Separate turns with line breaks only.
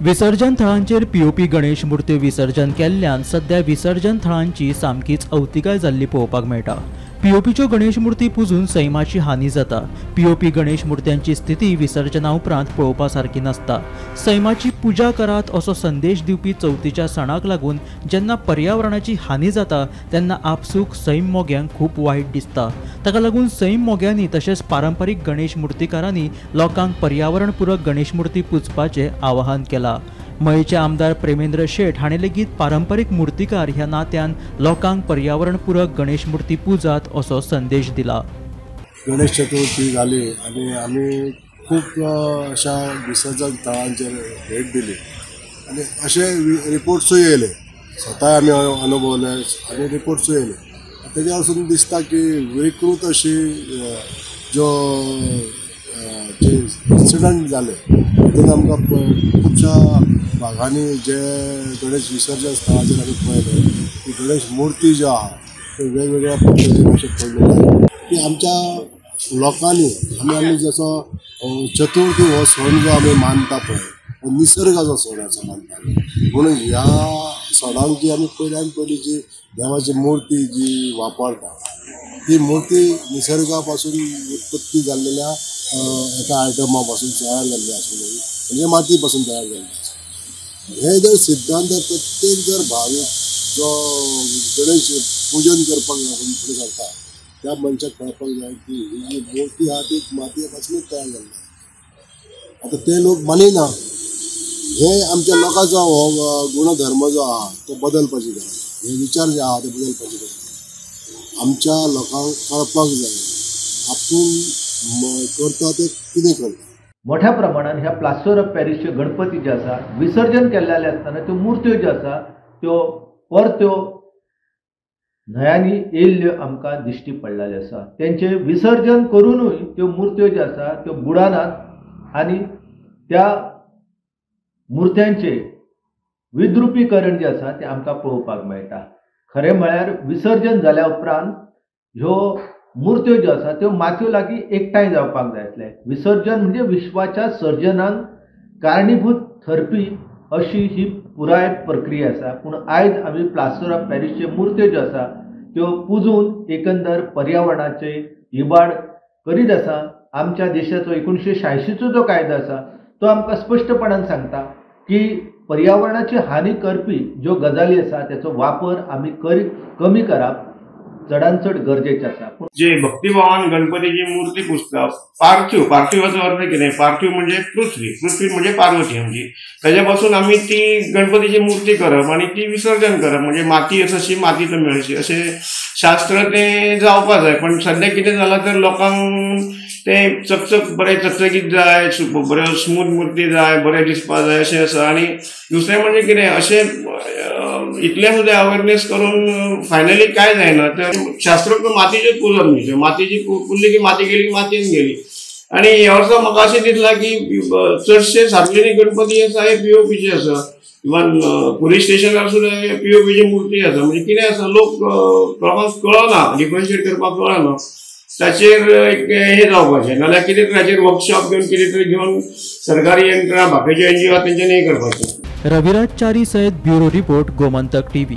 विसर्जन थळांचेर पीओपी गणेश मूर्ती विसर्जन केल्ल्यान सध्या विसर्जन थळांची सामकीच अवतिकाय जाल्ली पळोवपाक मेळटा। पीओपीच्यो गणेश मूर्ती पुजून सैमाची हानी जाता। पीओपी गणेश मूर्त्यांची स्थिती विसर्जना उपरांत पळोवपा सारकी नसता। सैमाची पुजा करात असो संदेश दिवपी चवथीच्या सणाक लागून जेन्ना पर्यावरणाची हानी जाता तेन्ना आपसूक सैम मोग्यांक खूप वायट दिसता। ताका लागून सैम मोग्यांनी तशेंच पारंपारीक गणेश मूर्तीकारांनी लोकांक पर्यावरणपूरक गणेश मूर्ती पुजपाचे आवाहन केला। मयेचे आमदार प्रेमेंद्र शेट हाणें लेगीत पारंपारीक मूर्तीकार ह्या नात्यान लोकांक पर्यावरणपूरक गणेश मूर्ती पुजात असो संदेश दिला।
गणेश चतुर्थी जाली आनी आमी खूब अशा विसर्जन थळांचेर भेट दिली आनी अशे रिपोर्ट्सूय येयले, स्वता आमी अनुभवले आनी रिपोर्ट्सूय येयले। तेजे वरसून दिसता की विकृत अशी जे इन्सिडंट जाले तातूंत आमकां खुबशा भागांनी जे गणेश विसर्जन स्थळाचेर आमी पळयले की गणेश मूर्ती ज्यो आहा त्यो वेगवेगळ्या पद्दतीन अशें पडलेले की आमच्या लोकांनी आमी जसो चतुर्थी हो सण जो आमी मानता पळय निसर्गाचो सण असो मानता, म्हणून ह्या सणांक जी आमी पयल्यान पयली जी देवाची मूर्ती जी वापरता ती मूर्ती निसर्गा पासून उत्पत्ती जाल्लेल्या एका आयटमा पासून तयार जाल्ली आसली, म्हणजे माती पासून तयार जाल्ली आसली। हे जर सिद्धांत प्रत्येक जर भावीक जो गणेश पूजन करपाक फुडें सरता त्या मनशाक कळपाक जाय की ही जी मूर्ती आहा ती मातये पासूनच तयार जाल्ली आसा। आतां ते लोक मानिना, हे आमच्या लोकांचो हो गुणधर्म जो आहा तो बदलपाची गरज, हे विचार जे आहा ते बदलपाची गरज आमच्या लोकांक कळपाक जाय आपूण करता ते कितें करता।
मोठ्या प्रमाणात ह्या प्लास्टर ऑफ पॅरिसचे गणपती जे आसा विसर्जन केल्ले आसतना त्यो मुर्त्यो ज्यो आसा त्यो परत्यो न्हंयांनी येयल्ल्यो आमकां दिश्टी पडलेल्यो आसा। तेंचे विसर्जन करूनय त्यो मुर्त्यो ज्यो आसा त्यो बुडानात आनी त्या मुर्त्यांचे विद्रुपीकरण जे आसा ते आमकां पळोवपाक मेळटा। खरें म्हळ्यार विसर्जन जाल्या उपरांत ह्यो मुर्त्यो ज्यो आसा त्यो मातयो लागीं एकठांय जावपाक जाय आसले। विसर्जन म्हणजे विश्वाच्या सर्जनाक कारणीभूत ठरपी अशी ही पुराय प्रक्रिया आसा। पूण आयज आमी प्लास्टर ऑफ पॅरिसचे मुर्त्यो ज्यो आसा त्यो पुजून एकंदर पर्यावरणाचे इबाड करीत आसा। आमच्या देशाचो 1986चो जो कायदो आसा तो आमकां स्पश्टपणान सांगता की पर्यावरणाची हानी करपी ज्यो गजाली आसा त्याचो वापर आमी कमी करप चडांत चड गरजेचें आसा।
जे भक्तिभावान गणपतीची मूर्ती पुजता पार्थिवाचो अर्थ कितें? पार्थिव म्हणजे पृथ्वी म्हणजे पार्वती आमची, त्याच्या पासून आमी ती गणपतीची मूर्ती करप आणि ती विसर्जन करप, म्हणजे माती आसा मातीत मेळची अशें शास्त्र ते जावपा जाय। पण सध्या कितें जालां तर लोकांक ते चकचक बरें चकचकीत जाय, बऱ्यो स्मूथ मूर्ती जाय, बरें दिसपा जाय अशें आसा। आणि दुसरें म्हणजे कितें अशें इतलें सुद्दां अवेअरनेस करून फायनली काय जायना तर शास्त्रोक्त मातीचेच पुजप न्ही, मातीची पुजली की माती गेली की मातयेन गेली। आणि ह्या वर्सा म्हाका अशें दिसलां की चडशे सार्वजनीक गणपती आसा हे पीओपीचे आसा, इवन पुलीस स्टेशनार सुद्दां पीओपीची मूर्ती आसा। म्हणजे कितें आसा लोक लोकांक कळना, डिफरन्शिएट करपाक कळना, ताचेर एक हे जावपाचें, नाल्यार कितें तरी ताचेर वर्कशॉप घेवन कितें तरी घेवन सरकारी यंत्रणा बाकीचे NGO तेंच्यांनी हे करपाचें।
रविराज चारी सयत ब्युरो रिपोर्ट गोमंतक TV।